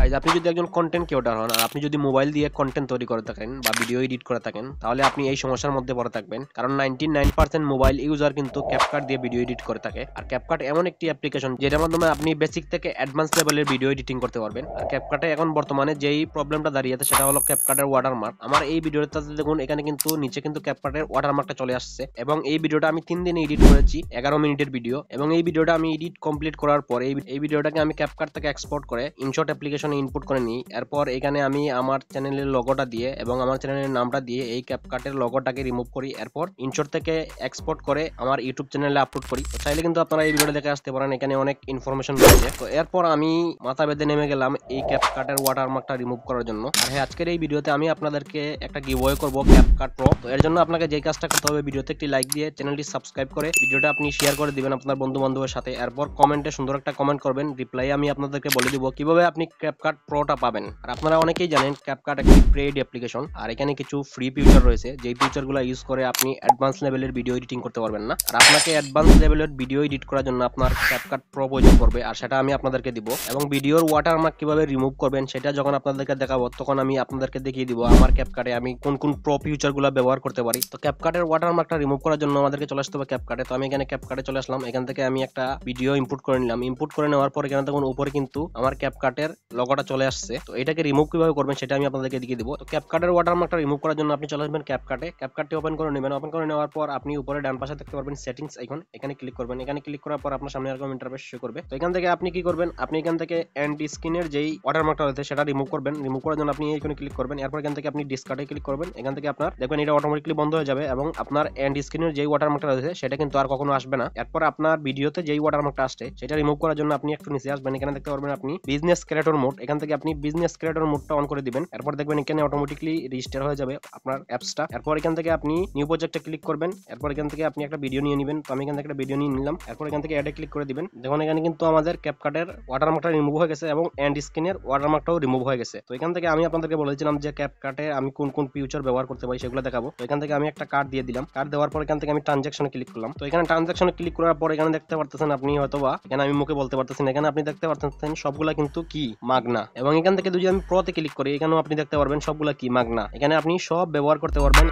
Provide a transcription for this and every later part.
Guys আপনি যদি একজন কন্টেন্ট ক্রিয়েটর হন আর আপনি যদি মোবাইল দিয়ে কন্টেন্ট তৈরি করে থাকেন বা ভিডিও এডিট করে থাকেন তাহলে আপনি এই সমস্যার মধ্যে পড়ে থাকবেন। কারণ 99% মোবাইল ইউজার কিন্তু ক্যাপকাট দিয়ে ভিডিও এডিট করে থাকে। আর ক্যাপকাট এমন একটি অ্যাপ্লিকেশন যেটার মাধ্যমে আপনি বেসিক থেকে অ্যাডভান্স লেভেলের ভিডিও এডিটিং করতে পারবেন। আর ক্যাপকাটে এখন বর্তমানে যেই প্রবলেমটা দাঁড়িয়েছে সেটা হলো ক্যাপকাটের ওয়াটারমার্ক। আমার এই ভিডিওটাতে দেখুন এখানে কিন্তু নিচে কিন্তু ক্যাপকাটের ওয়াটারমার্কটা চলে আসছে এবং এই ভিডিওটা আমি 3 দিনে এডিট করেছি, 11 মিনিটের ভিডিও। এবং এই ভিডিওটা আমি এডিট কমপ্লিট করার পর এই ভিডিওটাকে আমি ক্যাপকাট থেকে এক্সপোর্ট করে ইনশট অ্যাপ্লিকেশনে ইনপুট করে নিই। এরপর এখানে আমি আমার চ্যানেলের লোগোটা দিয়ে এবং আমার চ্যানেলের নামটা দিয়ে এই ক্যাপকাটের লোগোটাকে রিমুভ করি। এরপর ইনশট থেকে এক্সপোর্ট করে আমার ইউটিউব চ্যানেলে আপলোড করি। তো চাইলে কিন্তু আপনারা এই ভিডিওটা দেখে আসতে পারেন, এখানে অনেক ইনফরমেশন রয়েছে। তো এরপর আমি মাথা বেঁধে নেমে গেলাম এই ক্যাপকাটের ওয়াটারমার্কটা রিমুভ করার জন্য। আর হ্যাঁ, আজকের এই ভিডিওতে আমি আপনাদেরকে একটা গিভওয়ে করব ক্যাপকাট প্রো। তো এর জন্য আপনাকে যে কাজটা করতে হবে, ভিডিওতে একটি লাইক দিয়ে চ্যানেলটি সাবস্ক্রাইব করে ভিডিওটা আপনি শেয়ার করে দিবেন আপনার বন্ধু বান্ধবের সাথে। এরপর কমেন্টে সুন্দর একটা কমেন্ট করবেন, রিপ্লাই আমি আপনাদেরকে বলে দিব কিভাবে আপনি ক্যাপকাট প্রোটা পাবেন। আর আপনারা অনেকেই জানেন ক্যাপকাট একটি পেইড অ্যাপ্লিকেশন, আর এখানে কিছু ফ্রি ফিচার রয়েছে যেই ফিচারগুলো ইউজ করে আপনি অ্যাডভান্স লেভেলের ভিডিও এডিটিং করতে পারবেন না। আর আপনাকে অ্যাডভান্স লেভেলের ভিডিও এডিট করার জন্য আপনার ক্যাপকাট প্রো প্রয়োজন পড়বে, আর সেটা আমি আপনাদেরকে দিব। এবং ভিডিওর ওয়াটারমার্ক কিভাবে রিমুভ করবেন সেটা যখন আপনাদেরকে দেখাবো তখন আমি আপনাদেরকে দেখিয়ে দিব আমার ক্যাপকাটে আমি কোন কোন প্রো ফিচারগুলো ব্যবহার করতে পারি। তো ক্যাপকাটের ওয়াটারমার্কটা রিমুভ করার জন্য আমাদেরকে চলে আসতে হবে ক্যাপকাটে। তো আমি এখানে ক্যাপকাটে চলে আসলাম, এখান থেকে আমি একটা ভিডিও ইনপুট করে নিলাম। ইনপুট করে নেওয়ার পর এখানে দেখুন উপরে কিন্তু আমার ক্যাপকাটের লোগোটা চলে আসছে। তো এটাকে রিমুভ কিভাবে করবেন সেটা আমি আপনাদেরকে দেখিয়ে দিব। তো ক্যাপকাটের ওয়াটারমার্কটা রিমুভ করার জন্য আপনি চলে আসবেন ক্যাপকাটটি ওপেন করে নেবেন। ওপেন করে নেওয়ার পর আপনি উপরে ডান পাশে দেখতে পারবেন সেটিংস আইকন, এখানে ক্লিক করবেন। এখানে ক্লিক করার পর আপনার সামনে এরকম ইন্টারফেস শো করবে। তো এখান থেকে আপনি কি করবেন, আপনি এখান থেকে এন্ড স্ক্রিনের যেই ওয়াটারমার্কটা রয়েছে সেটা রিমুভ করবেন। রিমুভ করার জন্য আপনি এইখানে ক্লিক করবেন। এরপর এখান থেকে আপনি ডিসকার্ডে ক্লিক করবেন। এখান থেকে আপনার দেখবেন এটা অটোমেটিক্যালি বন্ধ হয়ে যাবে এবং আপনার এন্ড স্ক্রিনের যেই ওয়াটারমার্কটা রয়েছে সেটা কিন্তু আর কখনো আসবে না। এরপর আপনার ভিডিওতে যেই ওয়াটারমার্কটা আসছে সেটা রিমুভ করার জন্য আপনি একটু নিচে আসবেন। এখানে দেখতে পারবেন আপনি বিজনেস ক্রিয়েটর মোড, এখান থেকে আপনি বিজনেস ক্রিয়েটর মোডটা অন করে দিবেন। এরপর দেখবেন এখানে অটোমেটিক্যালি রেজিস্টার হয়ে যাবে আপনার অ্যাপসটা। এরপর এখান থেকে আপনি নিউ প্রজেক্টে ক্লিক করবেন। এরপর এখান থেকে আপনি একটা ভিডিও নিয়ে নেবেন। তো আমি এখান থেকে একটা ভিডিও নিয়ে নিলাম। এরপর এখান থেকে অ্যাডে ক্লিক করে দিবেন। দেখুন এখানে কিন্তু আমাদের ক্যাপকাটের ওয়াটারমার্কটা রিমুভ হয়ে গেছে এবং এন্ড স্ক্রিনের ওয়াটারমার্কটাও রিমুভ হয়ে গেছে। তো এখান থেকে আমি আপনাদেরকে বলেছিলাম যে ক্যাপকাটে আমি কোন কোন ফিচার ব্যবহার করতে পারি সেগুলো দেখাবো। তো এখান থেকে আমি একটা কার্ড দিয়ে দিলাম। কার্ড দেওয়ার পর এখান থেকে আমি ট্রানজাকশনে ক্লিক করলাম। তো এখানে ট্রানজাকশনে ক্লিক করার পর এখানে দেখতে পারতেছেন আপনি হয়তোবা এখানে আমি মুখে বলতে পারতেছেন, এখানে আপনি দেখতে পারতেছেন সবগুলা কিন্তু কি মাগনা। এবং এখান থেকে যদি আমি প্রোতে ক্লিক করি এখানেও আপনি দেখতে পারবেন সবগুলা কি মাগনা। এখানে আপনি সব ব্যবহার করতে পারবেন।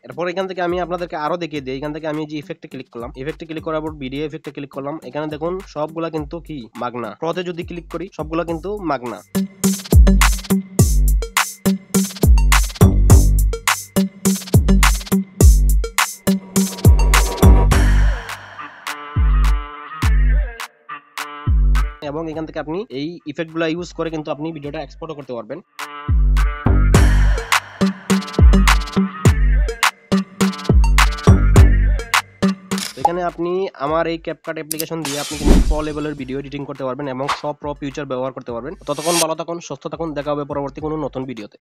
এরপর এখান থেকে আমি আপনাদেরকে আরো দেখিয়ে দিই। এখান থেকে আমি যে ইফেক্টে ক্লিক করলাম, ইফেক্টে ক্লিক করার পর ভিডিও ইফেক্টে ক্লিক করলাম। এখানে দেখুন সবগুলা কিন্তু কি মাগনা। প্রতে যদি ক্লিক করি সবগুলা কিন্তু মাগনা। এবং এখান থেকে আপনি এই ইফেক্টগুলো ইউজ করে কিন্তু আপনি ভিডিওটা এক্সপোর্টও করতে পারবেন। এখানে আপনি আমার এই ক্যাপকাট অ্যাপ্লিকেশন দিয়ে আপনি কিন্তু প্রো লেভেলের ভিডিও এডিটিং করতে পারবেন এবং সব প্রো ফিচার ব্যবহার করতে পারবেন। ততক্ষণ ভালো থাকুন, সুস্থ থাকুন, দেখা হবে পরবর্তী কোনো নতুন ভিডিওতে।